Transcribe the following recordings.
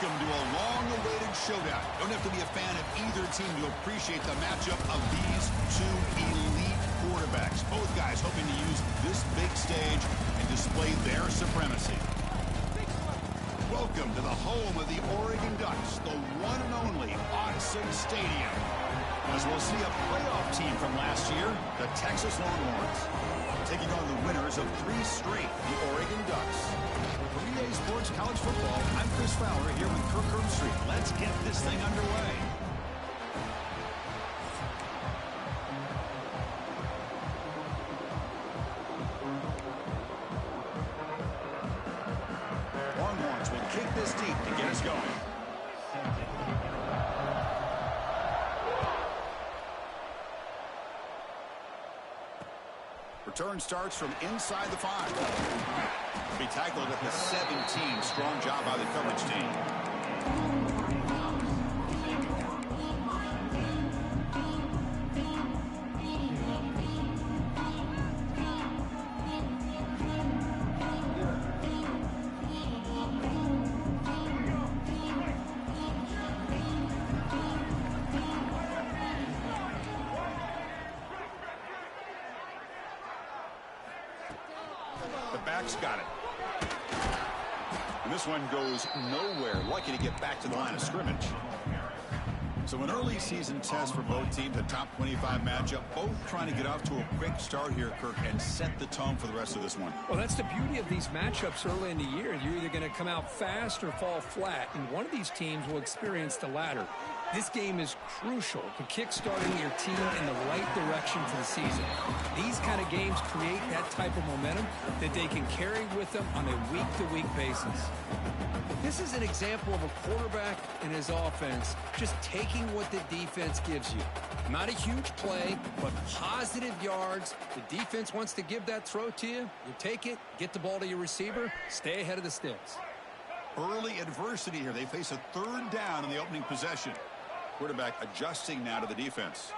Welcome to a long-awaited showdown. Don't have to be a fan of either team to appreciate the matchup of these two elite quarterbacks. Both guys hoping to use this big stage and display their supremacy. Welcome to the home of the Oregon Ducks, the one and only Autzen Stadium. As we'll see a playoff team from last year, the Texas Longhorns, taking on the winners of 3 straight, the Oregon Ducks. For EA Sports College Football, I'm Chris Fowler here with Kirk Herbstreit. Let's get this thing underway. Longhorns will kick this deep to get us going. Return starts from inside the 5. Be tackled at the 17. Strong job by the coverage team. The back's got it. And this one goes nowhere. Lucky to get back to the line of scrimmage. So an early season test for both teams, a top 25 matchup. Both trying to get off to a quick start here, Kirk, and set the tone for the rest of this one. Well, that's the beauty of these matchups early in the year. You're either going to come out fast or fall flat, and one of these teams will experience the latter. This game is crucial to kickstarting your team in the right direction for the season. These kind of games create that type of momentum that they can carry with them on a week-to-week basis. This is an example of a quarterback and his offense just taking what the defense gives you. Not a huge play, but positive yards. The defense wants to give that throw to you. You take it, get the ball to your receiver, stay ahead of the sticks. Early adversity here. They face a 3rd down in the opening possession. Quarterback adjusting now to the defense.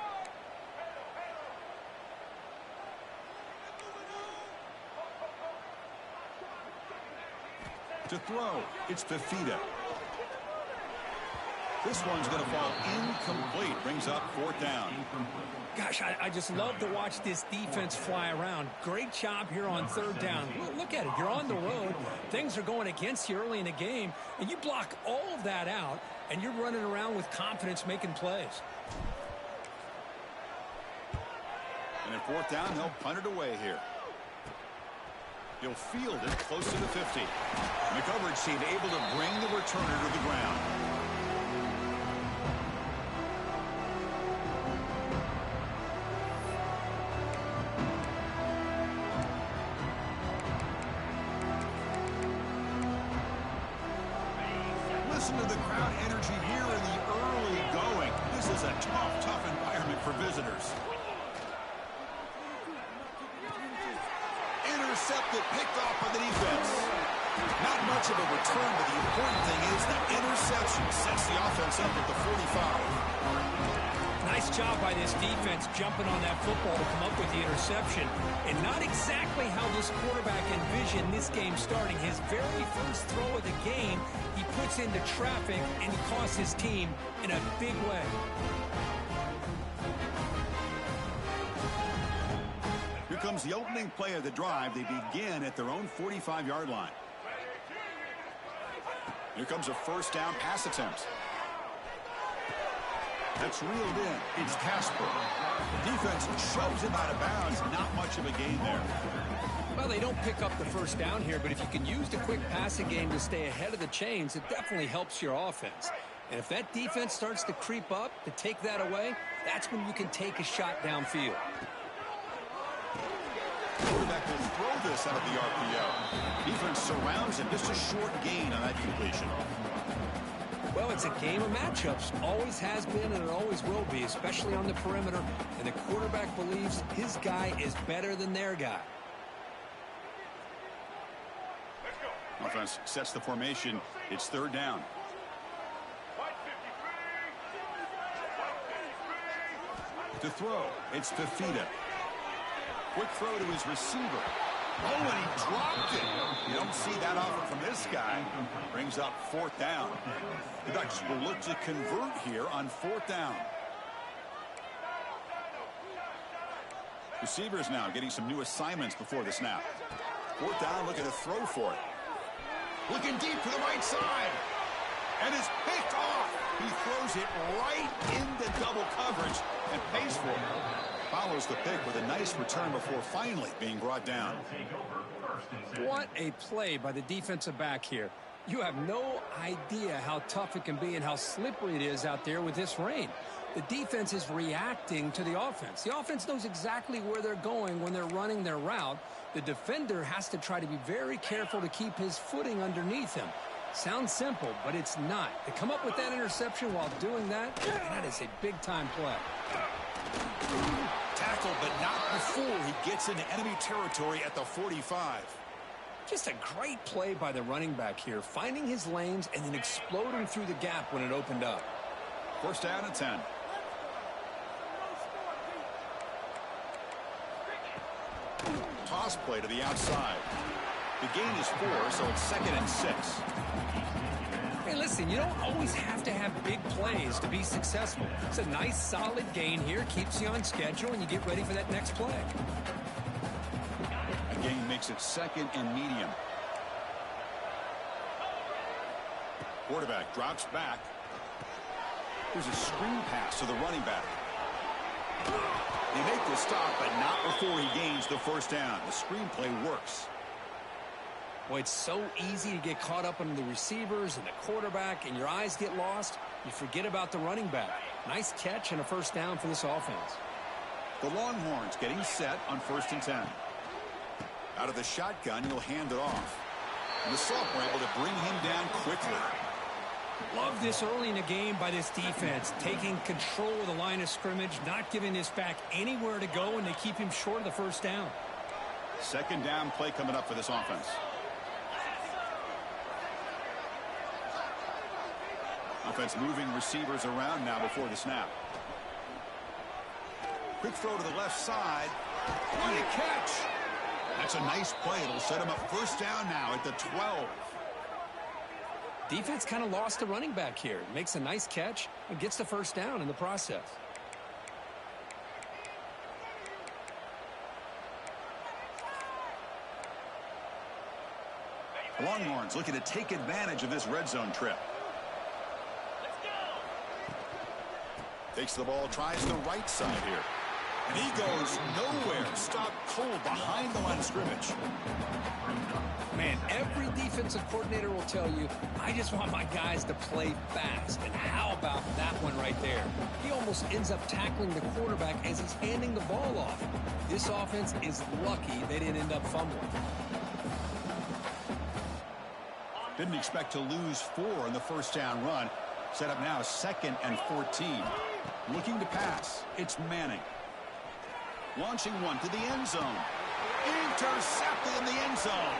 To throw, it's Fafita. This one's going to fall incomplete. Brings up 4th down. Gosh, I just love to watch this defense fly around. Great job here on 3rd down. Look at it. You're on the road. Things are going against you early in the game, and you block all of that out, and you're running around with confidence making plays. And at 4th down, they'll punt it away here. He'll field it close to the 50. And the coverage team able to bring the returner to the ground. Listen to the crowd energy here in the early going. This is a tough environment for visitors. Intercepted, picked off by the defense. Not much of a return, but the important thing is the interception sets the offense up at the 45. Nice job by this defense jumping on that football to come up with the interception. And not exactly how this quarterback envisioned this game starting. His very first throw of the game, he puts into traffic, and he costs his team in a big way. Here comes the opening play of the drive. They begin at their own 45-yard line. Here comes a 1st down pass attempt. That's reeled in. It's Casper. The defense shoves him out of bounds. Not much of a gain there. Well, they don't pick up the 1st down here, but if you can use the quick passing game to stay ahead of the chains, it definitely helps your offense. And if that defense starts to creep up to take that away, that's when you can take a shot downfield. Quarterback will throw this out of the RPO. Defense surrounds him. Just a short gain on that completion. Well, it's a game of matchups. Always has been and it always will be, especially on the perimeter. And the quarterback believes his guy is better than their guy. Offense sets the formation. It's 3rd down. To throw, it's Fafita. Quick throw to his receiver. Oh, and he dropped it. You don't see that often from this guy. Brings up 4th down. The Ducks will look to convert here on 4th down. Receivers now getting some new assignments before the snap. 4th down, looking to throw for it. Looking deep to the right side. And it's picked off. He throws it right into double coverage and pays for it. Follows the pick with a nice return before finally being brought down. What a play by the defensive back here. You have no idea how tough it can be and how slippery it is out there with this rain. The defense is reacting to the offense. The offense knows exactly where they're going when they're running their route. The defender has to try to be very careful to keep his footing underneath him. Sounds simple, but it's not. To come up with that interception while doing that, that is a big-time play. Tackled, but not before he gets into enemy territory at the 45. Just a great play by the running back here, finding his lanes and then exploding through the gap when it opened up. 1st down and 10. Toss play to the outside. The gain is 4, so it's 2nd and 6. Hey, listen, you don't always have to have big plays to be successful. It's a nice, solid gain here, keeps you on schedule, and you get ready for that next play. A gain makes it 2nd and medium. Quarterback drops back. Here's a screen pass to the running back. They make the stop, but not before he gains the 1st down. The screenplay works. Boy, it's so easy to get caught up on the receivers and the quarterback, and your eyes get lost. You forget about the running back. Nice catch and a 1st down for this offense. The Longhorns getting set on 1st and 10. Out of the shotgun, he'll hand it off. And the Sophomore able to bring him down quickly. Love this early in the game by this defense, taking control of the line of scrimmage, not giving this back anywhere to go, and they keep him short of the 1st down. 2nd down play coming up for this offense. Offense moving receivers around now before the snap. Quick throw to the left side. What a catch! That's a nice play. It'll set him up 1st down now at the 12. Defense kind of lost the running back here. Makes a nice catch and gets the 1st down in the process. Longhorns looking to take advantage of this red zone trip. Takes the ball, tries the right side here. And he goes nowhere. Stopped cold behind the line of scrimmage. Man, every defensive coordinator will tell you, I just want my guys to play fast. And how about that one right there? He almost ends up tackling the quarterback as he's handing the ball off. This offense is lucky they didn't end up fumbling. Didn't expect to lose 4 in the 1st down run. Set up now 2nd and 14. Looking to pass. It's Manning. Launching one to the end zone. Intercepted in the end zone.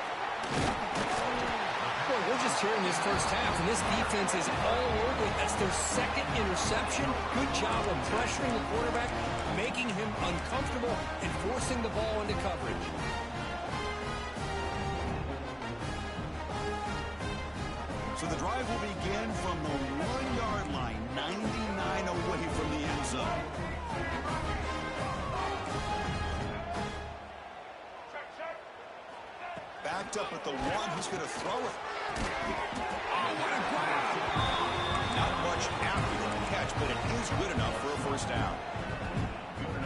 Boy, we're just here in this 1st half, and this defense is all over it. That's their 2nd interception. Good job of pressuring the quarterback, making him uncomfortable, and forcing the ball into coverage. So the drive will begin from the 1-yard line, 99 away from the end zone. Backed up at the 1, he's going to throw it. Oh, what a grab! Not much after the catch, but it is good enough for a 1st down.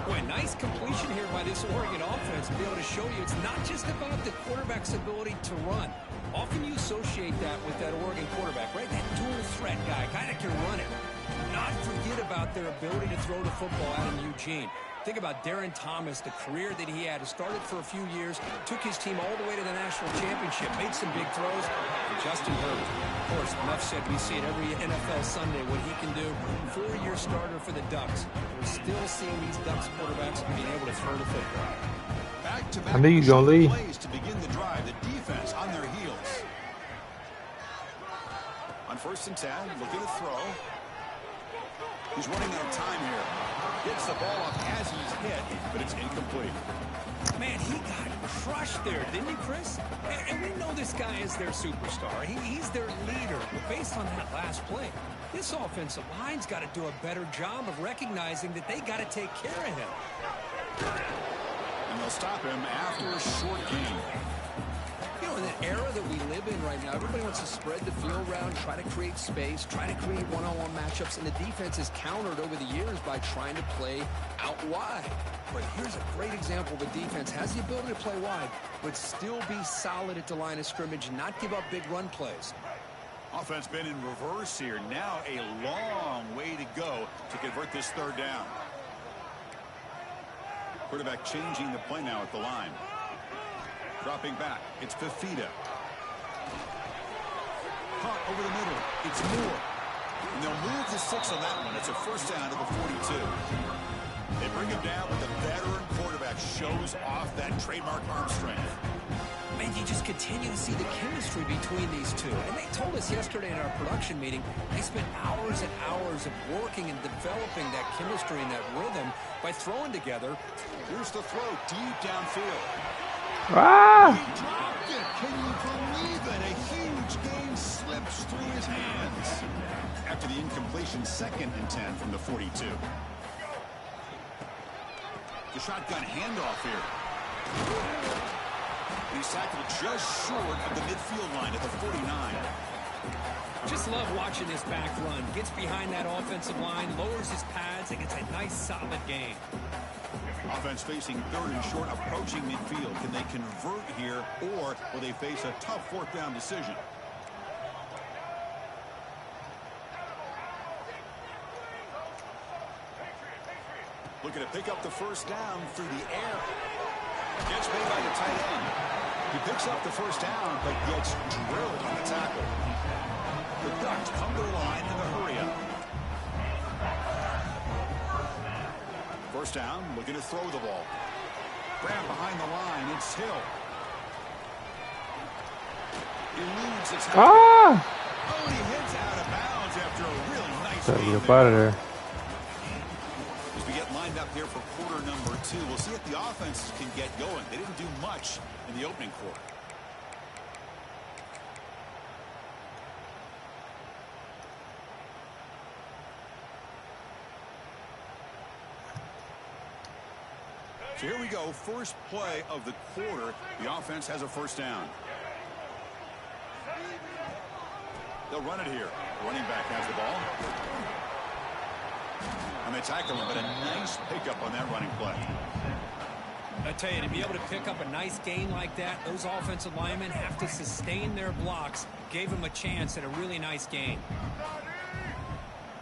Boy, nice completion here by this Oregon offense to be able to show you it's not just about the quarterback's ability to run. Often you associate that with that Oregon quarterback, right? That dual threat guy that can run it. Not forget about their ability to throw the football out in Eugene. Think about Darren Thomas, the career that he had. He started for a few years, took his team all the way to the national championship, made some big throws. And Justin Herbert, of course, enough said, we see it every NFL Sunday what he can do. 4-year starter for the Ducks. We're still seeing these Ducks quarterbacks being able to throw the football. Back-to-back I knew you gonna leave. plays to begin the drive. The defense on their heels. On 1st and 10, looking to throw. He's running out of time here. Gets the ball up as he's hit, but it's incomplete. Man, he got crushed there, didn't he, Chris? And we know this guy is their superstar. He's their leader. But based on that last play, this offensive line's got to do a better job of recognizing that they got to take care of him. And they'll stop him after a short gain. You know, in the era that we live in right now, everybody wants to spread the field around, try to create space, try to create one-on-one matchups, and the defense is countered over the years by trying to play out wide. But here's a great example of a defense has the ability to play wide, but still be solid at the line of scrimmage and not give up big run plays. Offense been in reverse here. Now a long way to go to convert this third down. Quarterback changing the play now at the line. Dropping back. It's Fafita. Caught over the middle. It's Moore. And they'll move the 6 on that one. It's a first down to the 42. They bring him down with the veteran quarterback. Shows off that trademark arm strength. Man, you just continue to see the chemistry between these two. And they told us yesterday in our production meeting, they spent hours and hours of working and developing that chemistry and that rhythm by throwing together. Here's the throw deep downfield. Ah! He dropped it. Can you believe it? A huge gain slips through his hands. After the incompletion, 2nd and 10 from the 42. The shotgun handoff here. He's tackled just short of the midfield line at the 49. Just love watching this back run. Gets behind that offensive line, lowers his pads, and gets a nice solid gain. Offense facing 3rd and short, approaching midfield. Can they convert here, or will they face a tough 4th down decision? Looking to pick up the first down through the air. Gets made by the tight end. He picks up the first down, but gets drilled on the tackle. The Ducks come to the line in a hurry up. First down, looking to throw the ball. Grab behind the line, it's Hill. Eludes its tackle. Ah! Oh, and he hits out of bounds after a really nice Gotta game get up out of there. As we get lined up here for quarter number 2, we'll see if the offense can get going. They didn't do much in the opening quarter. So here we go, first play of the quarter. The offense has a first down. They'll run it here. Running back has the ball. And they tackle him, but a nice pickup on that running play. I tell you, to be able to pick up a nice gain like that, those offensive linemen have to sustain their blocks. Gave him a chance at a really nice gain.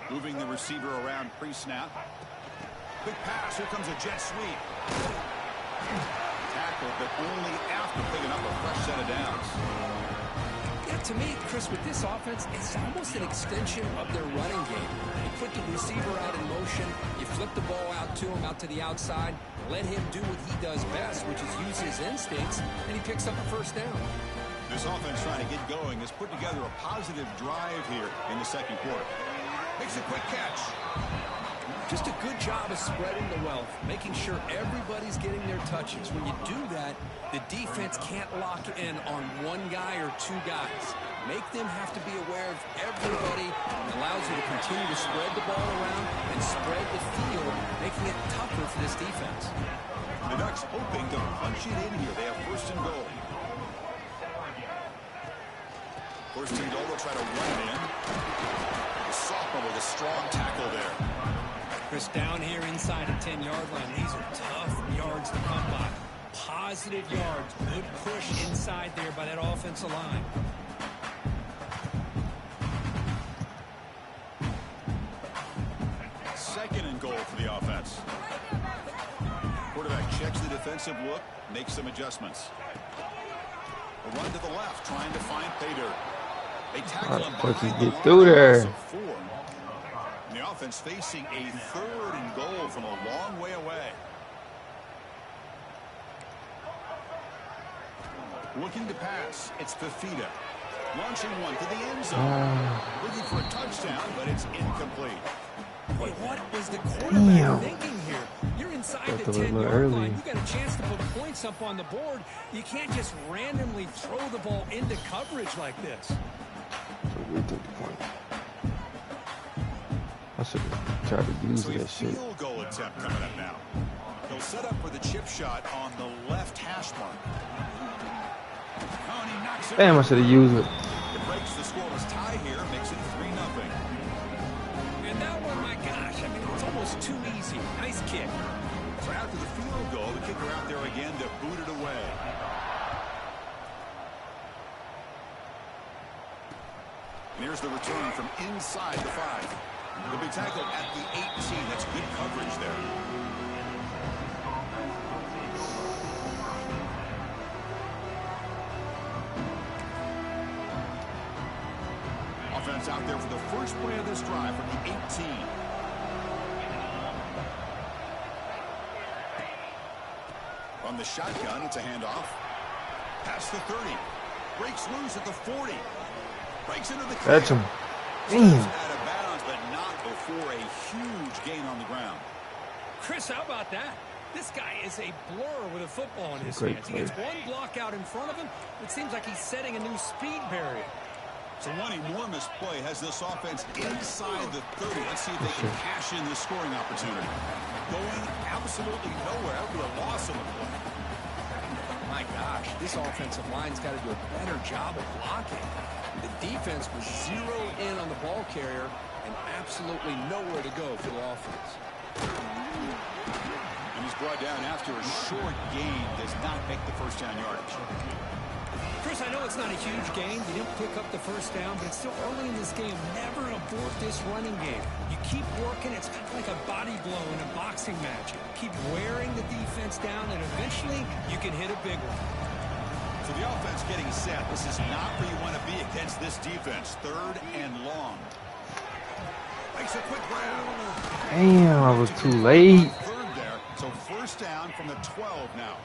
Moving the receiver around pre-snap. Quick pass. Here comes a jet sweep. Tackled, but only after picking up a fresh set of downs. Yeah, to me, Chris, with this offense, it's almost an extension of their running game. You put the receiver out in motion, you flip the ball out to him, out to the outside, let him do what he does best, which is use his instincts, and he picks up a first down. This offense trying to get going has put together a positive drive here in the second quarter. Makes a quick catch. Just a good job of spreading the wealth, making sure everybody's getting their touches. When you do that, the defense can't lock in on one guy or two guys. Make them have to be aware of everybody. It allows you to continue to spread the ball around and spread the field, making it tougher for this defense. The Ducks hoping to punch it in here. They have first and goal. First and goal, they'll try to run it in. The sophomore with a strong tackle there. Chris, down here inside the 10-yard line, these are tough yards to come by. Positive yards, good push inside there by that offensive line. Second and goal for the offense. Quarterback checks the defensive look, makes some adjustments. A run to the left, trying to find pay dirt. They tackle him behind the get through there. And the offense facing a third and goal from a long way away. Looking to pass, it's Fafita. Launching one to the end zone. Looking for a touchdown, but it's incomplete. Boy, what was the quarterback thinking here? You're inside the 10-yard line. You got a chance to put points up on the board. You can't just randomly throw the ball into coverage like this. I should have tried to use that shit. Field goal attempt coming up now. He'll set up for the chip shot on the left hash mark. Oh, and he knocks it. Damn, I should have used it. It breaks the scoreless tie here, makes it 3-0. And that one, my gosh, I mean, it's almost too easy. Nice kick. So after the field goal, the kicker out there again to boot it away. And here's the return from inside the 5. He'll be tackled at the 18. That's good coverage there. Offense out there for the first play of this drive from the 18. On the shotgun, it's a handoff. Past the 30. Breaks loose at the 40. Breaks into the catch. That's him. Damn. Out of bounds, but not before a huge gain on the ground. Chris, how about that? This guy is a blur with a football in his hands. He gets one block out in front of him. It seems like he's setting a new speed barrier. So one enormous play has this offense inside the 30. Let's see if they can cash in this scoring opportunity. Going absolutely nowhere. That would be a loss on the play. My gosh, this offensive line's got to do a better job of blocking. The defense was zeroed in on the ball carrier and absolutely nowhere to go for the offense. And he's brought down after a short gain. Does not make the first down yardage. Chris, I know it's not a huge game. You didn't pick up the first down, but it's still early in this game. Never abort this running game. You keep working. It's kind of like a body blow in a boxing match. Keep wearing the defense down, and eventually you can hit a big one. So the offense getting set. This is not where you want to be against this defense. 3rd and long. Makes a quick grab. Damn, I was too late. 3rd there. So first down from the 12 now.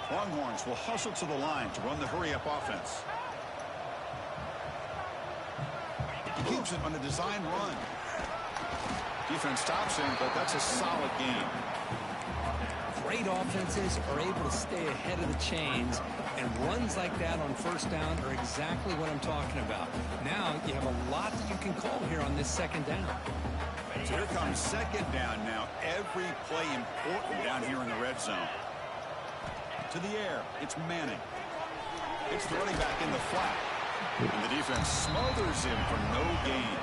Longhorns will hustle to the line to run the hurry-up offense. He keeps it on a design run. Defense stops him, but that's a solid game. Great offenses are able to stay ahead of the chains, and runs like that on first down are exactly what I'm talking about. Now you have a lot that you can call here on this second down. So here comes second down now. Every play important down here in the red zone. To the air, it's Manning. It's the running back in the flat. And the defense smothers him for no gain.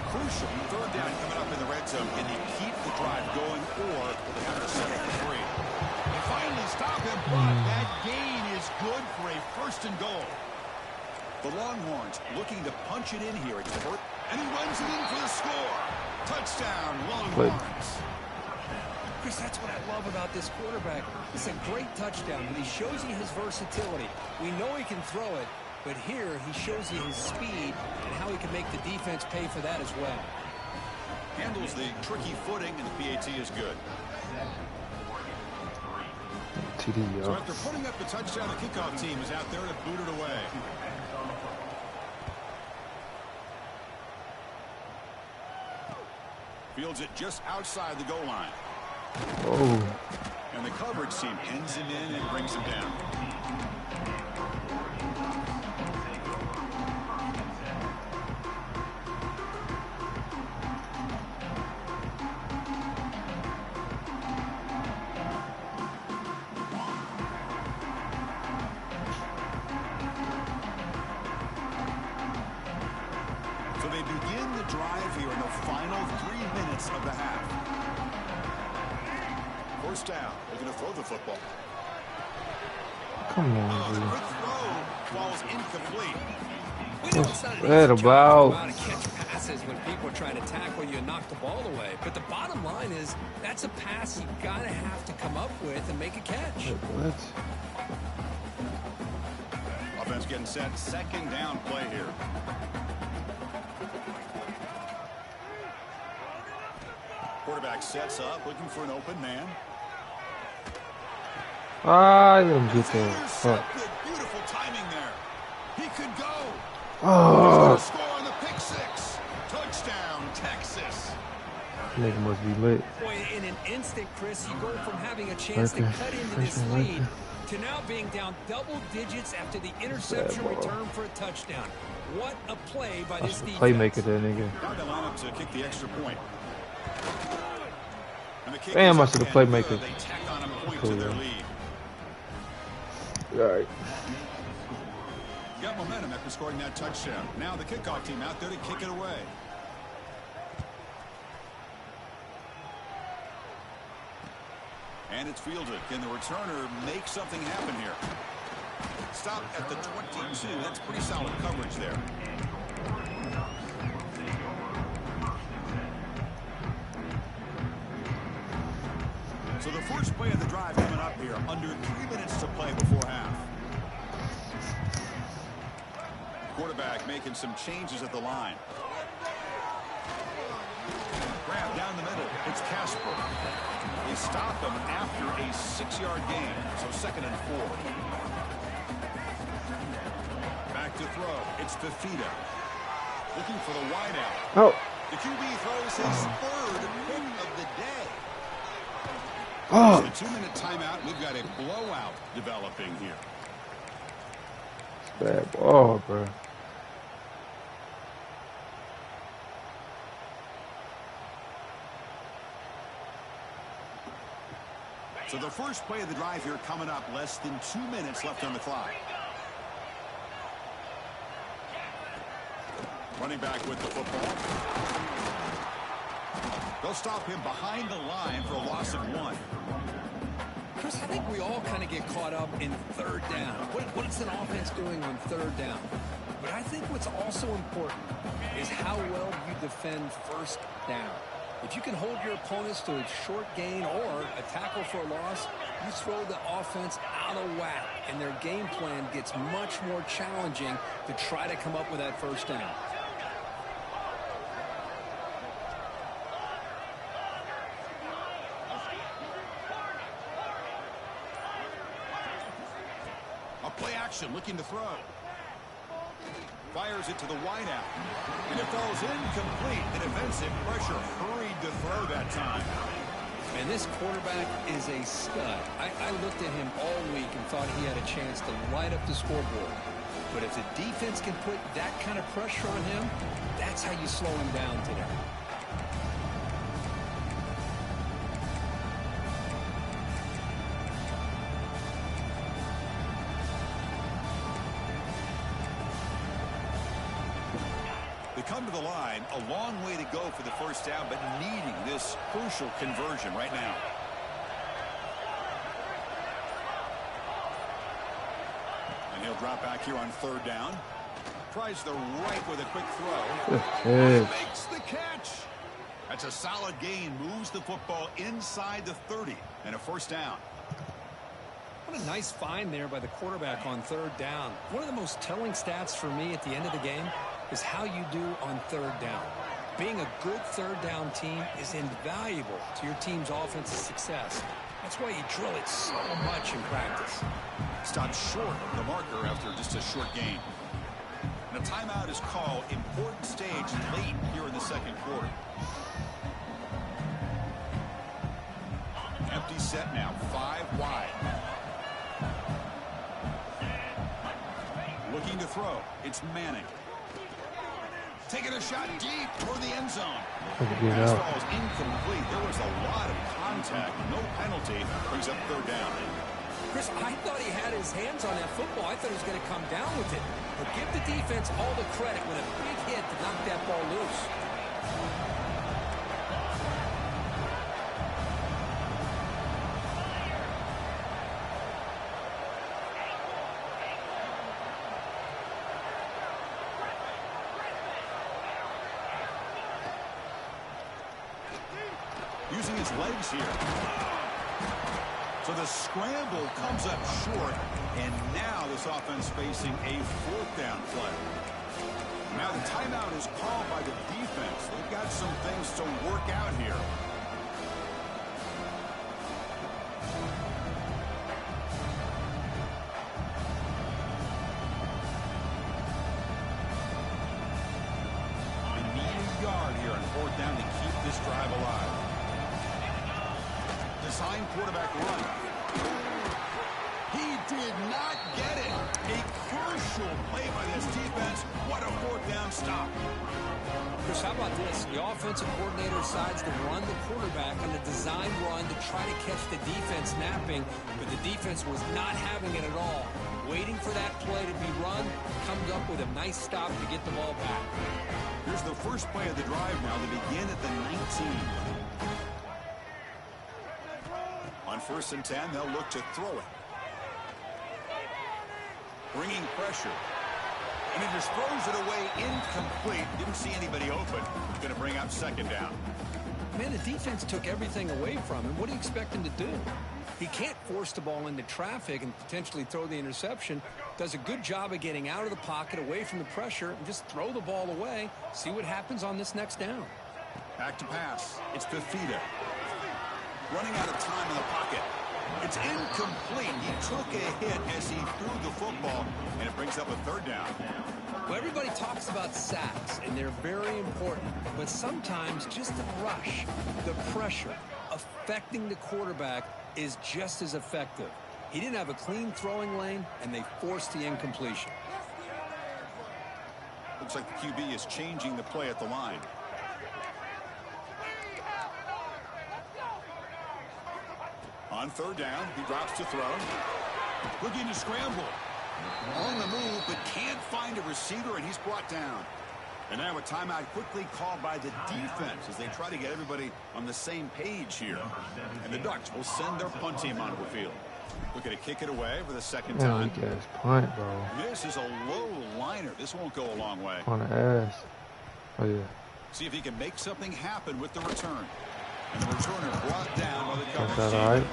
Crucial 3rd down coming up in the red zone. Can he keep the drive going, or will they have to settle for 3? They finally stop him, but that gain is good for a 1st and goal. The Longhorns looking to punch it in here. It's first, and he runs it in for the score. Touchdown, Longhorns. Chris, that's what I love about this quarterback. It's a great touchdown, but he shows you his versatility. We know he can throw it, but here he shows you his speed and how he can make the defense pay for that as well. Handles the tricky footing, and the PAT is good. So after putting up the touchdown, the kickoff team is out there to boot it away. Fields it just outside the goal line. Oh. And the coverage team ends him in and brings him down. So they begin the drive here in the final 3 minutes of the half. First down. They're going to throw the football. Come on, The quick throw falls incomplete. We know it's not an that easy job about? to catch passes when people are trying to tackle you and knock the ball away. But the bottom line is that's a pass you got to have to come up with and make a catch. What? Offense getting set. Second down play here. Quarterback sets up, looking for an open man. I didn't get that. Fuck. Beautiful timing there. He could go. Oh. Score on the pick six. Touchdown, Texas. Nigga must be lit. Boy, in an instant, Chris, you go from having a chance to cut into this lead to now being down double digits after the interception return for a touchdown. What a play by this defense. Playmaker there, nigga. Now they line up to kick the extra point. Damn, I should have playmaker. They tack on a point to their lead. All right. Got momentum after scoring that touchdown. Now the kickoff team out there to kick it away. And it's fielded. Can the returner make something happen here? Stop at the 22. That's pretty solid coverage there. So the first play of the drive coming up here. Under 3 minutes to play before half. Quarterback making some changes at the line. Grab down the middle. It's Casper. They stop him after a 6-yard gain. So 2nd and 4. Back to throw. It's Fafita. Looking for the wideout. Oh. The QB throws his third pick of the day. Oh. The 2-minute timeout. We've got a blowout developing here. Bad ball, bro. So the first play of the drive here coming up. Less than 2 minutes left on the clock. Running back with the football. They'll stop him behind the line for a loss of 1. Chris, I think we all kind of get caught up in third down. What is an offense doing on third down? But I think what's also important is how well you defend first down. If you can hold your opponents to a short gain or a tackle for a loss, you throw the offense out of whack, and their game plan gets much more challenging to try to come up with that first down. A play action looking to throw. Fires it to the wideout. And it falls incomplete. The defensive pressure hurried to throw that time. And this quarterback is a stud. I looked at him all week and thought he had a chance to light up the scoreboard. But if the defense can put that kind of pressure on him, that's how you slow him down today. They come to the line, a long way to go for the first down, but needing this crucial conversion right now. And he'll drop back here on third down. Tries the right with a quick throw. Makes the catch. That's a solid gain. Moves the football inside the 30 and a first down. What a nice find there by the quarterback on third down. One of the most telling stats for me at the end of the game is how you do on third down. Being a good third down team is invaluable to your team's offensive success. That's why you drill it so much in practice. Stopped short of the marker after just a short gain. And a timeout is called. Important stage late here in the second quarter. Empty set now, 5 wide. Looking to throw. It's Manning. Taking a shot deep for the end zone. Pass ball is incomplete. There was a lot of contact. No penalty. Brings up third down. Chris, I thought he had his hands on that football. I thought he was going to come down with it. But give the defense all the credit with a big hit to knock that ball loose. Using his legs here. So the scramble comes up short, and now this offense facing a fourth down play. Now the timeout is called by the defense. They've got some things to work out here. They need a yard here on fourth down to keep this drive alive. Design quarterback run. He did not get it. A crucial play by this defense. What a fourth down stop. Chris, how about this? The offensive coordinator decides to run the quarterback on a design run to try to catch the defense napping, but the defense was not having it at all. Waiting for that play to be run, comes up with a nice stop to get the ball back. Here's the first play of the drive now to begin at the 19. On 1st and 10, they'll look to throw it. Bringing pressure. And he just throws it away incomplete. Didn't see anybody open. Going to bring up 2nd down. Man, the defense took everything away from him. What do you expect him to do? He can't force the ball into traffic and potentially throw the interception. Does a good job of getting out of the pocket, away from the pressure, and just throw the ball away. See what happens on this next down. Back to pass. It's Fifita. Running out of time in the pocket. It's incomplete. He took a hit as he threw the football, and it brings up a 3rd down. Well, everybody talks about sacks, and they're very important. But sometimes just the rush, the pressure, affecting the quarterback is just as effective. He didn't have a clean throwing lane, and they forced the incompletion. Looks like the QB is changing the play at the line. On 3rd down, he drops to throw. Looking to scramble. On the move, but can't find a receiver, and he's brought down. And now a timeout quickly called by the defense as they try to get everybody on the same page here. And the Ducks will send their punt team onto the field. Looking to kick it away for the 2nd time. You guys punt, bro. This is a low liner. This won't go a long way. On the ass. Oh, yeah. See if he can make something happen with the return. And the returner brought down by the coverage That's team. all right.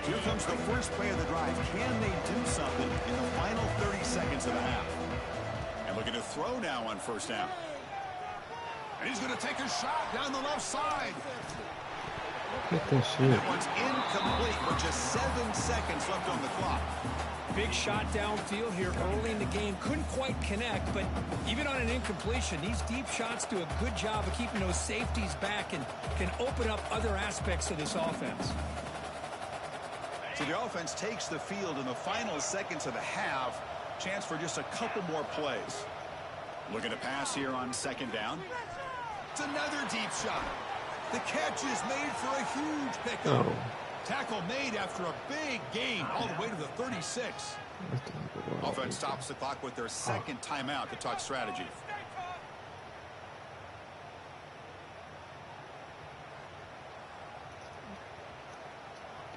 Here comes the first play of the drive. Can they do something in the final 30 seconds of the half? And looking to throw now on 1st down. And he's going to take a shot down the left side. Get that shit. That one's incomplete with just 7 seconds left on the clock. Big shot downfield here early in the game. Couldn't quite connect, but even on an incompletion, these deep shots do a good job of keeping those safeties back and can open up other aspects of this offense. So the offense takes the field in the final seconds of the half. Chance for just a couple more plays. Looking to pass here on 2nd down. It's another deep shot. The catch is made for a huge pickup. Oh. Tackle made after a big gain all the way to the 36. Offense stops the clock with their 2nd timeout to talk strategy.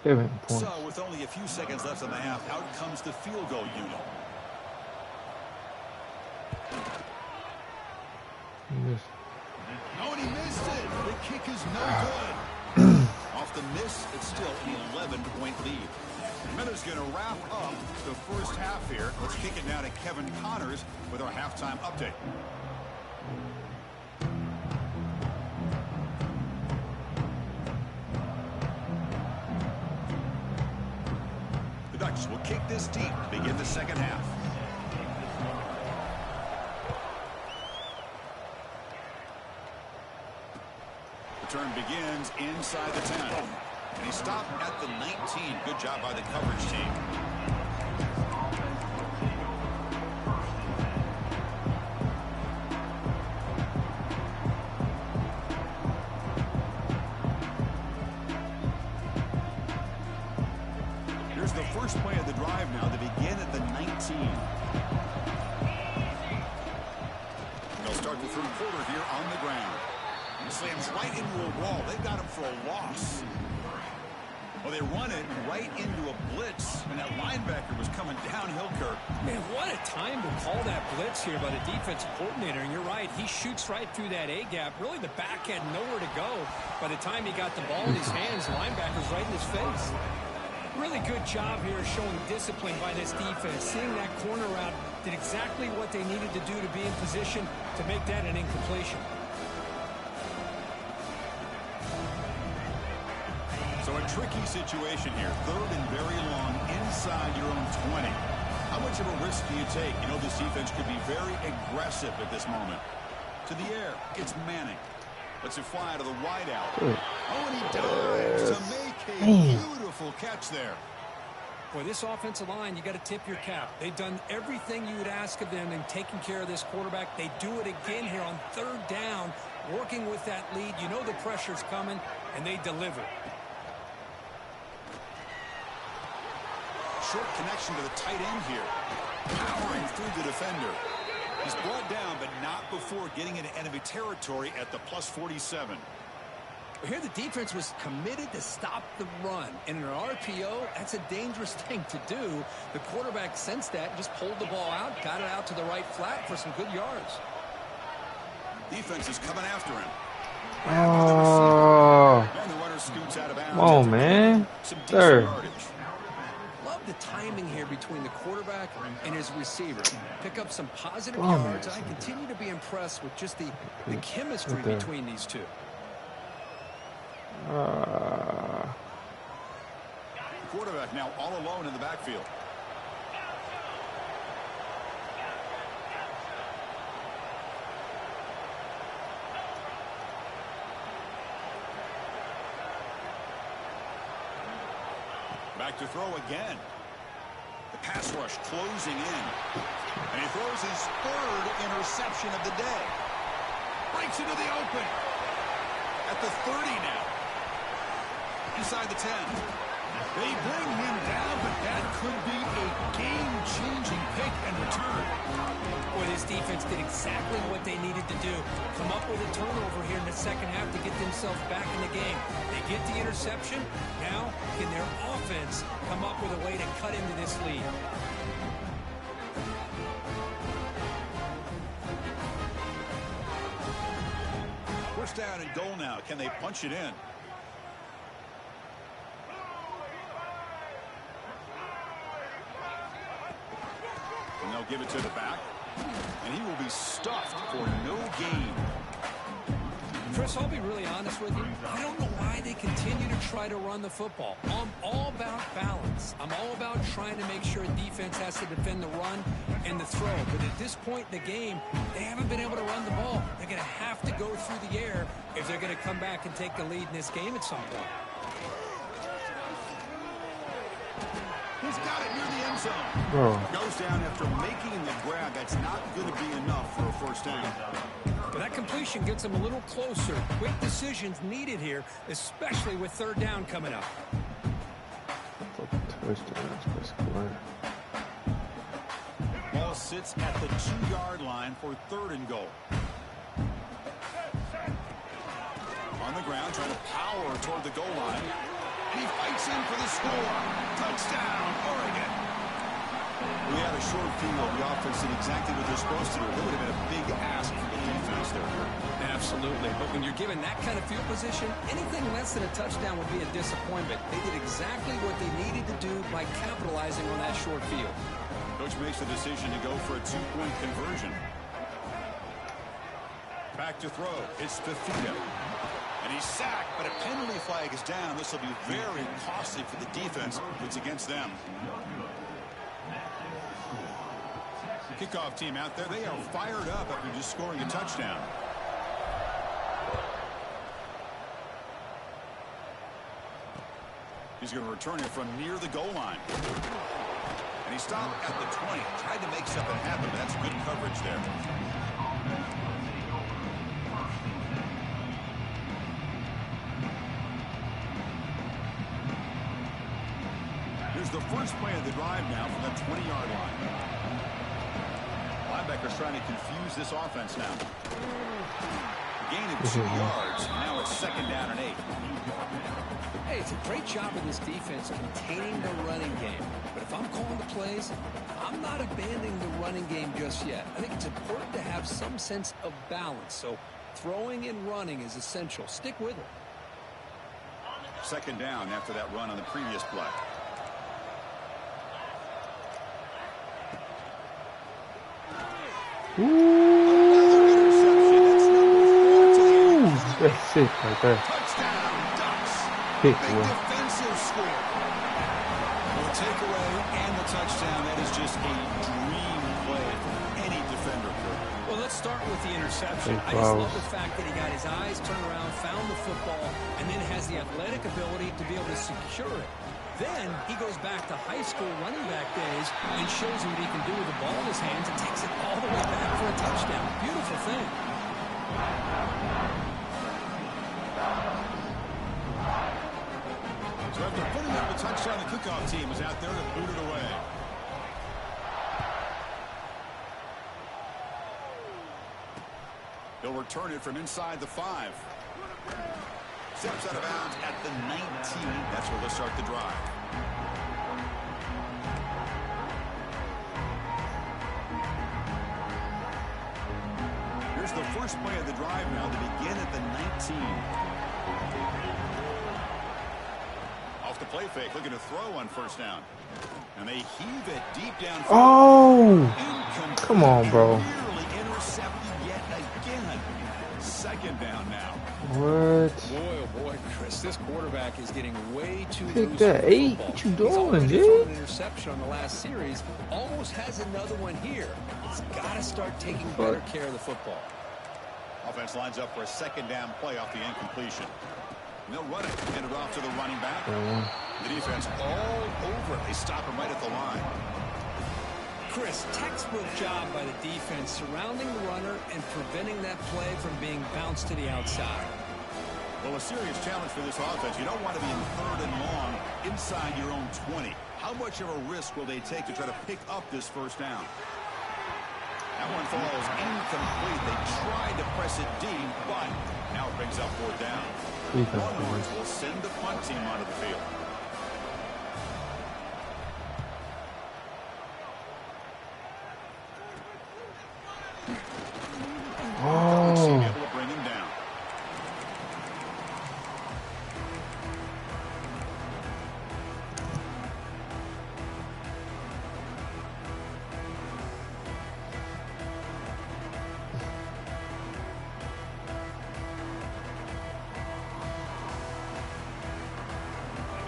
Give him points. So with only a few seconds left in the half, out comes the field goal unit. Oh, and he missed it. The kick is no good. Off the miss, it's still an 11-point lead. Miller's going to wrap up the first half here. Let's kick it now to Kevin Connors with our halftime update. The Ducks will kick this deep to begin the 2nd half. Turn begins inside the 10. And he stopped at the 19. Good job by the coverage team. Here's the first play of the drive now to begin at the 19. And they'll start the 3rd quarter here on the ground. Slams right into a wall. They've got him for a loss. Well, they run it right into a blitz, and that linebacker was coming downhill, Kirk. Man, what a time to call that blitz here by the defensive coordinator. And you're right, he shoots right through that A-gap. Really, the back had nowhere to go. By the time he got the ball in his hands, the linebacker's right in his face. Really good job here showing discipline by this defense. Seeing that corner route, did exactly what they needed to do to be in position to make that an incompletion. So a Tricky situation here. Third and very long inside your own 20. How much of a risk do you take? You know, this defense could be very aggressive at this moment. To the air. It's Manning. Lets it fly to the wideout. Oh, and he dives to make a beautiful catch there. Boy, this offensive line, you got to tip your cap. They've done everything you would ask of them in taking care of this quarterback. They do it again here on third down, working with that lead. You know the pressure's coming, and they deliver. Short connection to the tight end here. Powering through the defender. He's brought down, but not before getting into enemy territory at the +47. Here the defense was committed to stop the run. And in an RPO, that's a dangerous thing to do. The quarterback sensed that and just pulled the ball out, got it out to the right flat for some good yards. Defense is coming after him. Oh, And the runner scoots out of bounds. come on, man. Some decent Third. yardage. Love the timing here between the quarterback and his receiver. Pick up some positive Oh, yards. man. I continue to be impressed with just the chemistry Right there. between these two. Quarterback now all alone in the backfield. Back to throw again. The pass rush closing in. And he throws his third interception of the day. Breaks into the open. At the 30 now. Inside the 10. They bring him down, but that could be a game-changing pick and return. Boy, this defense did exactly what they needed to do. Come up with a turnover here in the second half to get themselves back in the game. They get the interception. Now, can their offense come up with a way to cut into this lead? First down and goal now. Can they punch it in? And they'll give it to the back. And he will be stuffed for no gain. Chris, I'll be really honest with you. I don't know why they continue to try to run the football. I'm all about balance. I'm all about trying to make sure defense has to defend the run and the throw. But at this point in the game, they haven't been able to run the ball. They're going to have to go through the air if they're going to come back and take the lead in this game at some point. He's got it near the end zone. Bro. Goes down after making the grab. That's not going to be enough for a first down. But that completion gets them a little closer. Quick decisions needed here, especially with third down coming up. Ball sits at the 2-yard line for third and goal. On the ground, trying to power toward the goal line. And he fights in for the score. Touchdown, Oregon. We had a short field. The offense did exactly what they're supposed to do. That would have been a big ask for the defense there. Absolutely. But when you're given that kind of field position, anything less than a touchdown would be a disappointment. They did exactly what they needed to do by capitalizing on that short field. Coach makes the decision to go for a 2-point conversion. Back to throw. It's Fafita. And he's sacked, but a penalty flag is down. This will be very costly for the defense. It's against them. Kickoff team out there. They are fired up after just scoring a touchdown. He's going to return it from near the goal line. And he stopped at the 20. Tried to make something happen, but that's good coverage there. Here's the first play of the drive now from the 20-yard line. Linebacker's trying to confuse this offense now. Gain of 2 yards. Now it's second down and 8. Hey, it's a great job of this defense containing the running game. But if I'm calling the plays, I'm not abandoning the running game just yet. I think it's important to have some sense of balance. So throwing and running is essential. Stick with it. Second down after that run on the previous play. Another interception. That's number 4 to the That's it right there. touchdown, Ducks. Pick, Big boy. defensive score. Well, the takeaway and the touchdown, that is just a dream play for any defender. Well, let's start with the interception. I just love the fact that he got his eyes turned around, found the football, and then has the athletic ability to be able to secure it. Then he goes back to high school running back days and shows you what he can do with the ball in his hands and takes it all the way back for a touchdown. Beautiful thing. So after putting up a touchdown, the kickoff team is out there to boot it away. He'll return it from inside the 5. Steps out of bounds at the 19. That's where they'll start the drive. Here's the first play of the drive now to begin at the 19. Off the play fake, looking to throw on first down. And they heave it deep down. Oh! Come on, bro. Nearly intercepted yet again. Second down now. What? Boy, oh boy, Chris, this quarterback is getting way too Pick loose. that 8. What you doing, He's thrown dude? an interception on the last series. Almost has another one here. He's got to start taking better care of the football. Offense lines up for a second down play off the incompletion. And they'll run it. Hand it off to the running back. The defense all over it. They stop him right at the line. Chris, textbook job by the defense surrounding the runner and preventing that play from being bounced to the outside. Well, a serious challenge for this offense. You don't want to be in third and long inside your own 20. How much of a risk will they take to try to pick up this first down? That one falls incomplete. They tried to press it deep, but now it brings up fourth down. Longhorns will send the punt team onto the field. Oh. Able to bring him down.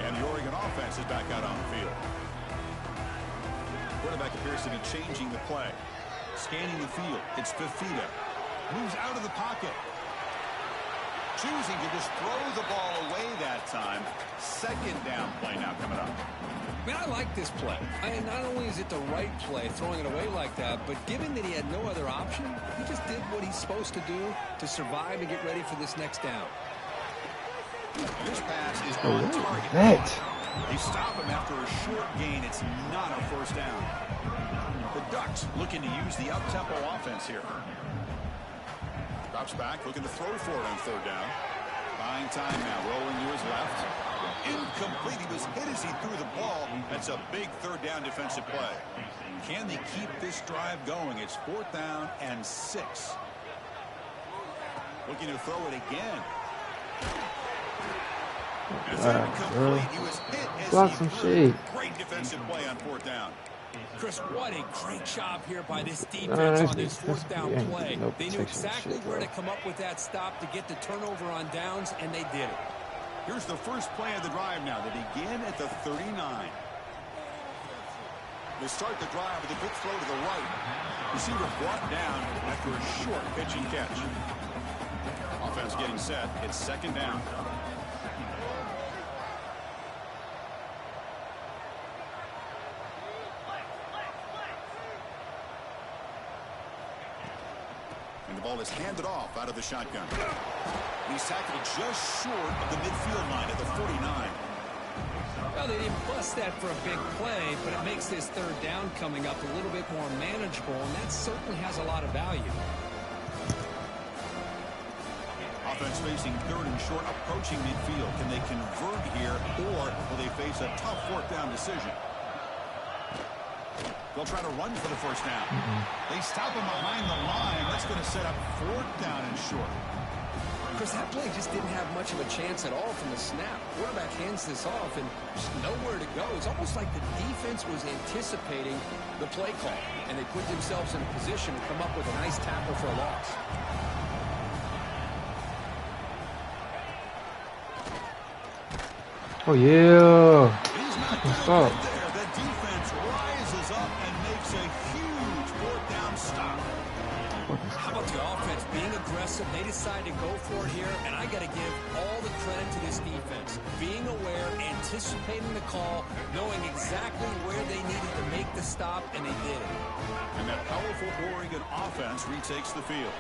And the Oregon offense is back out on the field. Quarterback appears to be changing the play. Scanning the field. It's Fafita. Moves out of the pocket. Choosing to just throw the ball away that time. Second down play now coming up. Man, I like this play. Not only is it the right play, throwing it away like that, but given that he had no other option, he just did what he's supposed to do to survive and get ready for this next down. This pass is on target. They stop him after a short gain. It's not a first down. The Ducks looking to use the up-tempo offense here. Drops back, looking to throw for it on third down. Buying time now, rolling to his left. Incomplete. He was hit as he threw the ball. That's a big third down defensive play. Can they keep this drive going? It's fourth down and 6. Looking to throw it again. It's incomplete. He was hit as he threw. Great defensive play on fourth down. Chris, what a great job here by this defense on this fourth down play. They knew exactly where to come up with that stop to get the turnover on downs, and they did it. Here's the first play of the drive now. They begin at the 39. They start the drive with a quick throw to the right. Receiver brought down after a short pitch and catch. Offense getting set. It's second down. And the ball is handed off out of the shotgun. He's tackled just short of the midfield line at the 49. Well, they didn't bust that for a big play, but it makes this third down coming up a little bit more manageable, and that certainly has a lot of value. Offense facing third and short, approaching midfield. Can they convert here, or will they face a tough fourth down decision? They'll try to run for the first down. They stop him behind the line. That's going to set up fourth down and short. Chris, that play just didn't have much of a chance at all from the snap. Quarterback hands this off and just nowhere to go. It's almost like the defense was anticipating the play call, and they put themselves in a position to come up with a nice tackle for a loss. Oh, yeah. He's not going to Stop. get there. The defense rises up and makes a huge fourth down stop. How about the offense being aggressive? They decide to go for it here, and I got to give all the credit to this defense. Being aware, anticipating the call, knowing exactly where they needed to make the stop, and they did it. And that powerful Oregon offense retakes the field.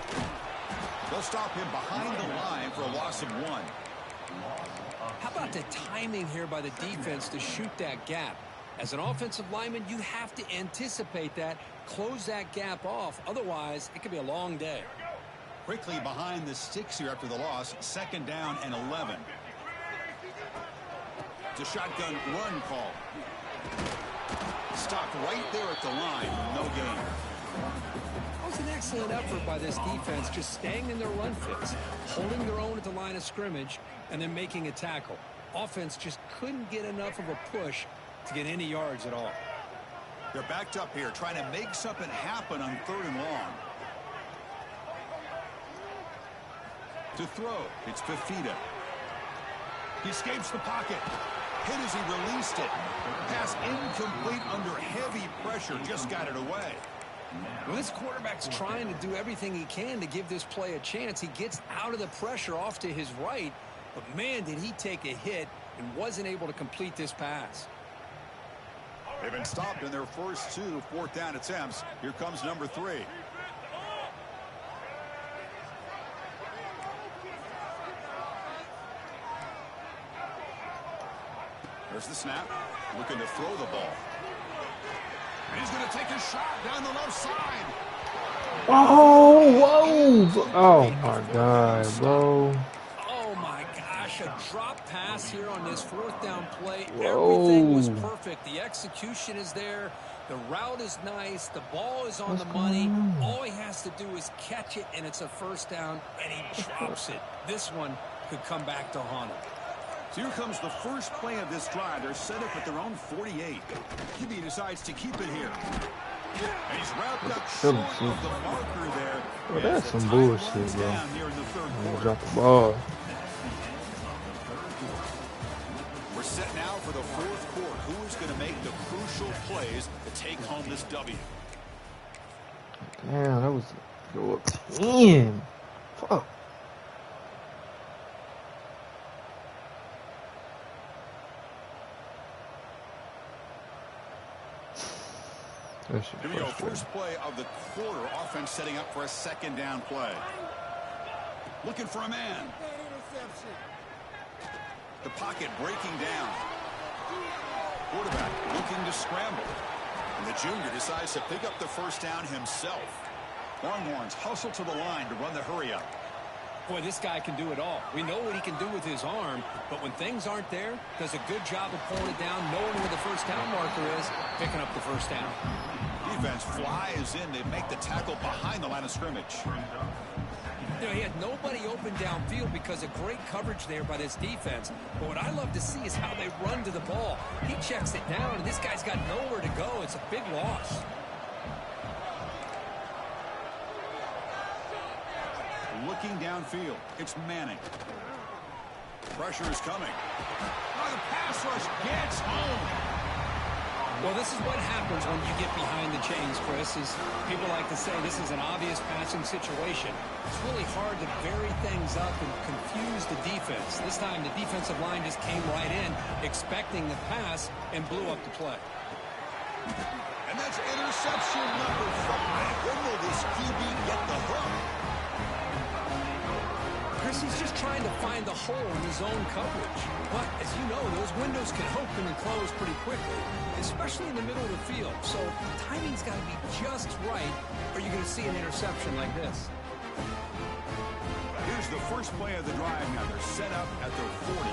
They'll stop him behind the line for a loss of 1. How about the timing here by the defense to shoot that gap? As an offensive lineman, you have to anticipate that, close that gap off. Otherwise, it could be a long day. Quickly behind the sticks here after the loss. 2nd down and 11. It's a shotgun run call. Stopped right there at the line. No gain. That was an excellent effort by this defense, just staying in their run fits, holding their own at the line of scrimmage, and then making a tackle. Offense just couldn't get enough of a push to get any yards at all. They're backed up here, trying to make something happen on 3rd and long. To throw, it's Fafita. He escapes the pocket. Hit as he released it. Pass incomplete under heavy pressure. Just got it away. Well, this quarterback's trying to do everything he can to give this play a chance. He gets out of the pressure off to his right, but man, did he take a hit and wasn't able to complete this pass. They've been stopped in their first 2 4th down attempts. Here comes number 3. There's the snap. Looking to throw the ball. And he's going to take a shot down the left side. Oh, whoa. Oh, my God, bro. Oh, my gosh, a drop pass here on this 4th down play. Whoa. Everything was perfect. The execution is there. The route is nice. The ball is on the money. All he has to do is catch it, and it's a 1st down, and he drops it. This one could come back to haunt him. So here comes the first play of this drive. They're set up at their own 48. QB decides to keep it here. And he's wrapped up short of the marker there. Oh, that's some bullshit, bro. Here in the 3rd quarter. Drop the ball. We're set now for the 4th quarter. Who is going to make the crucial plays to take home this W? Damn, that was go up 10. Fuck. Here we go, first play of the quarter. Offense setting up for a 2nd down play. Looking for a man. The pocket breaking down. Quarterback looking to scramble. And the junior decides to pick up the 1st down himself. Longhorns hustle to the line to run the hurry up. Boy, this guy can do it all. We know what he can do with his arm, but when things aren't there, does a good job of pulling it down, knowing where the 1st down marker is, picking up the 1st down. Defense flies in. They make the tackle behind the line of scrimmage. You know, he had nobody open downfield because of great coverage there by this defense. But what I love to see is how they run to the ball. He checks it down, and this guy's got nowhere to go. It's a big loss. Looking downfield. It's Manning. Pressure is coming. Oh, the pass rush gets home. Well, this is what happens when you get behind the chains, Chris. Is people like to say this is an obvious passing situation. It's really hard to vary things up and confuse the defense. This time, the defensive line just came right in, expecting the pass, and blew up the play. And that's interception number 5. When will this QB get the hook? Chris, he's just trying to find the hole in his own coverage. But, as you know, those windows can open and close pretty quickly, especially in the middle of the field. So, timing's got to be just right, or you're going to see an interception like this. Here's the first play of the drive now. They're set up at their 40.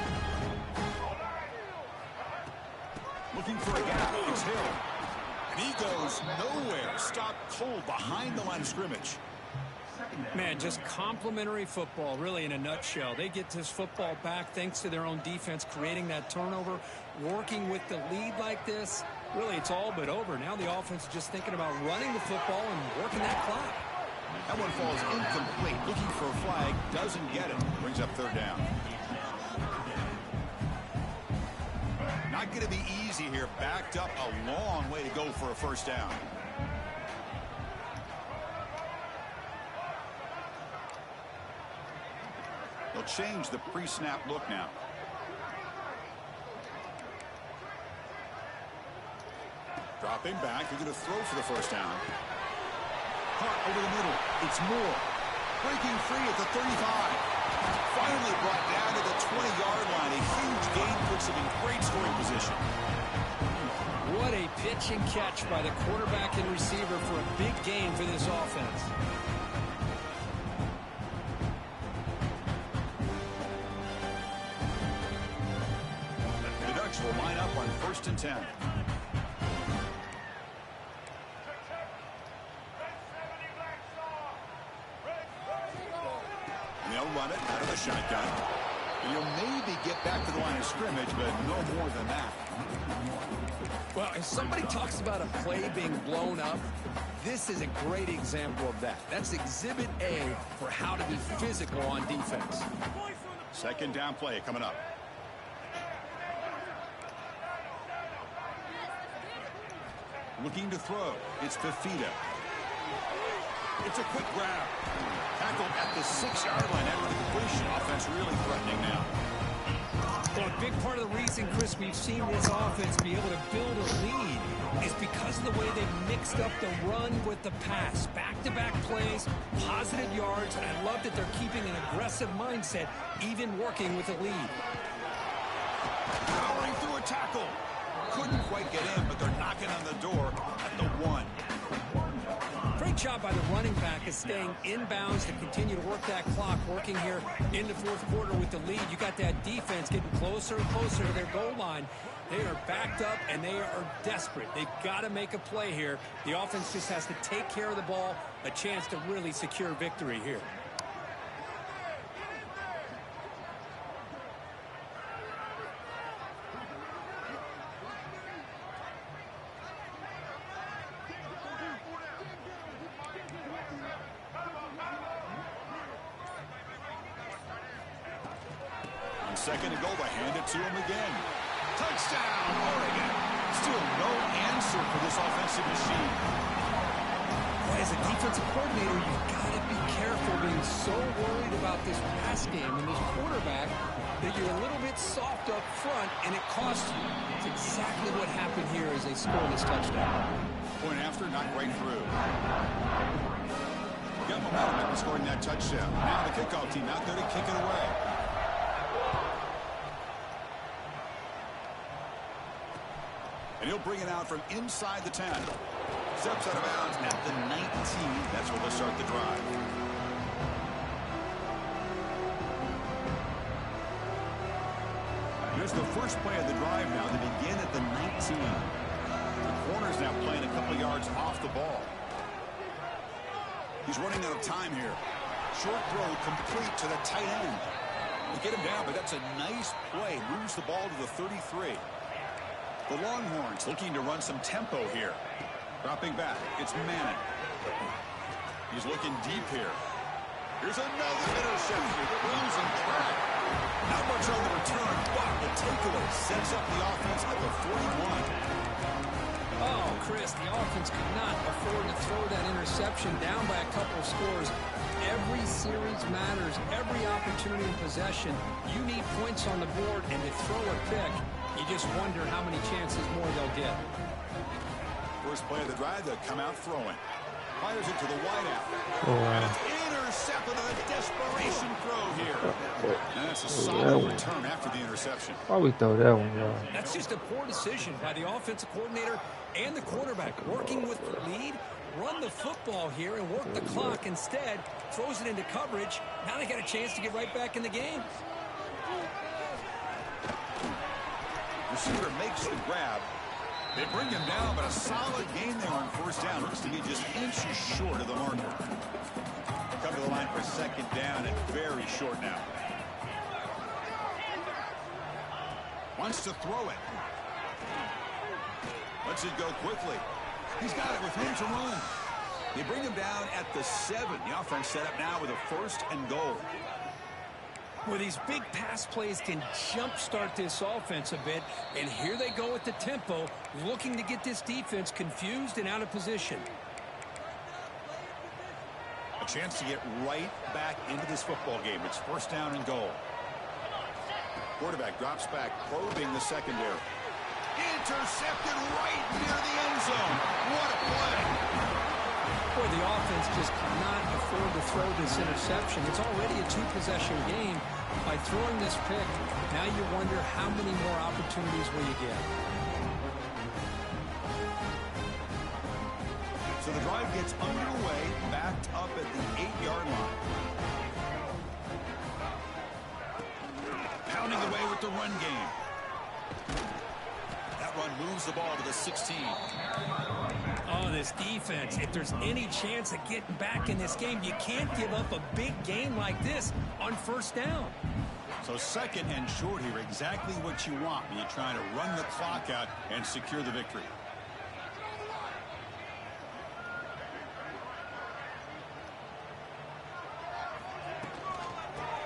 Looking for a gap. It's Hill. And he goes nowhere. Stopped cold behind the line of scrimmage. Man, just complimentary football, really, in a nutshell. They get this football back thanks to their own defense, creating that turnover, working with the lead like this. Really, it's all but over. Now the offense is just thinking about running the football and working that clock. That one falls incomplete. Looking for a flag. Doesn't get it. Brings up 3rd down. Not going to be easy here. Backed up a long way to go for a first down. They'll change the pre-snap look now. Dropping back. They're going to throw for the first down. Caught over the middle. It's Moore. Breaking free at the 35. Finally brought down to the 20-yard line. A huge gain puts him in great scoring position. What a pitch and catch by the quarterback and receiver for a big gain for this offense. The Ducks will line up on 1st and 10. Run it out of the shotgun. And you'll maybe get back to the line of scrimmage, but no more than that. Well, if somebody talks about a play being blown up, this is a great example of that. That's exhibit A for how to be physical on defense. 2nd down play coming up. Looking to throw. It's Fafita. It's a quick grab. Tackled at the 6-yard line after the completion. Offense really threatening now. Well, a big part of the reason, Chris, we've seen this offense be able to build a lead is because of the way they've mixed up the run with the pass. Back-to-back plays, positive yards, and I love that they're keeping an aggressive mindset, even working with a lead. Powering through a tackle. Couldn't quite get in, but they're knocking on the door at the 1. Great job by the running back is staying inbounds to continue to work that clock, working here in the 4th quarter with the lead. You got that defense getting closer and closer to their goal line. They are backed up, and they are desperate. They've got to make a play here. The offense just has to take care of the ball, a chance to really secure victory here. On 2nd and goal, they hand it to him again. Touchdown, Oregon. Still no answer for this offensive machine. As a defensive coordinator, you've got to be careful being so worried about this pass game and this quarterback that you're a little bit soft up front, and it costs you. It's exactly what happened here as they score this touchdown. Point after, not right through. Got momentum after scoring that touchdown. Now the kickoff team out there to kick it away. And he'll bring it out from inside the 10. Steps out of bounds at the 19. That's where they'll start the drive. Here's the first play of the drive now. They begin at the 19. The corner's now playing a couple yards off the ball. He's running out of time here. Short throw complete to the tight end. They get him down, but that's a nice play. Moves the ball to the 33. The Longhorns looking to run some tempo here. Dropping back, it's Manning. He's looking deep here. Here's another interception. Losing track. Not much on the return, but the takeaway sets up the offense at the 41. Oh, Chris, the offense could not afford to throw that interception down by a couple of scores. Every series matters. Every opportunity in possession. You need points on the board, and to throw a pick, you just wonder how many chances more they'll get. First play of the drive, they'll come out throwing. Fires it to the wideout. Oh, wow. And it's intercepted on a desperation throw here. And that's a solid return after the interception. Why we throw that one, y'all? That's just a poor decision by the offensive coordinator and the quarterback. Working with the lead, run the football here and work the clock. Instead, throws it into coverage. Now they got a chance to get right back in the game. Receiver makes the grab. They bring him down, but a solid gain there on first down. Looks to be just inches short of the marker. Come to the line for 2nd down and very short now. Wants to throw it. Lets it go quickly. He's got it with room to run. They bring him down at the 7. The offense set up now with a 1st and goal. Well, these big pass plays can jumpstart this offense a bit, and here they go with the tempo, looking to get this defense confused and out of position. A chance to get right back into this football game. It's first down and goal. Quarterback drops back, probing the secondary. Intercepted right near the end zone. What a play. Boy, the offense just cannot afford to throw this interception. It's already a two-possession game. By throwing this pick, now you wonder how many more opportunities will you get. So the drive gets underway, backed up at the 8-yard line. Pounding away with the run game. That run moves the ball to the 16. Oh, this defense, if there's any chance of getting back in this game, you can't give up a big game like this on first down. So second and short here, exactly what you want when you're trying to run the clock out and secure the victory.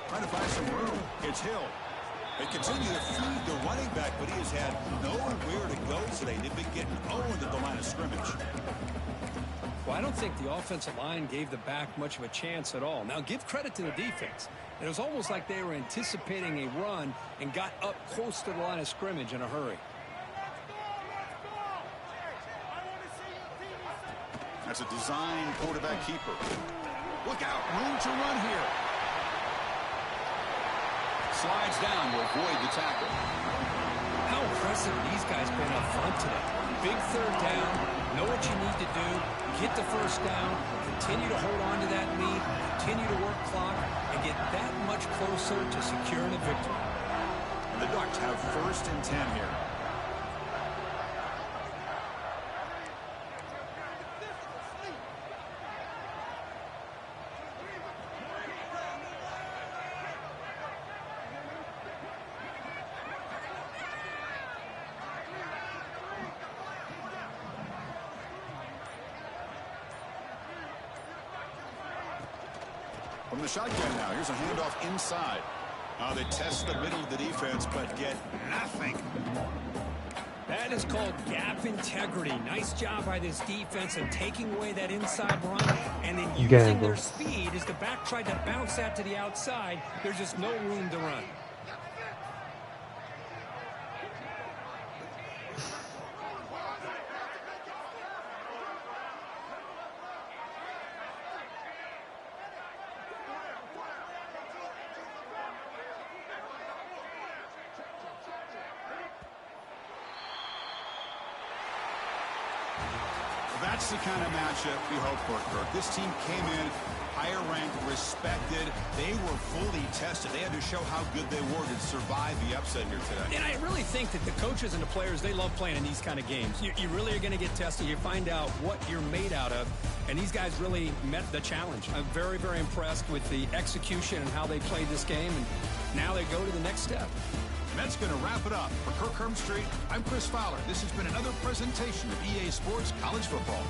Trying to find some room. It's Hill. They continue to feed the running back, but he has had nowhere to go today. They've been getting owned at the line of scrimmage. Well, I don't think the offensive line gave the back much of a chance at all. Now, give credit to the defense. It was almost like they were anticipating a run and got up close to the line of scrimmage in a hurry. That's a design quarterback keeper. Look out, room to run here. Slides down to avoid the tackle. How impressive these guys been up front today. Big third down, know what you need to do, get the first down, continue to hold on to that lead, continue to work clock, and get that much closer to securing a victory. The Ducks have first and 10 here. From the shotgun now, here's a handoff inside. They test the middle of the defense, but get nothing. That is called gap integrity. Nice job by this defense in taking away that inside run and then using their speed as the back tried to bounce that to the outside. There's just no room to run. That's the kind of matchup we hope for, Kirk. This team came in higher ranked, respected. They were fully tested. They had to show how good they were to survive the upset here today. And I really think that the coaches and the players, they love playing in these kind of games. You really are going to get tested. You find out what you're made out of. And these guys really met the challenge. I'm very, very impressed with the execution and how they played this game. And now they go to the next step. And that's going to wrap it up. For Kirk Hermstreet, I'm Chris Fowler. This has been another presentation of EA Sports College Football.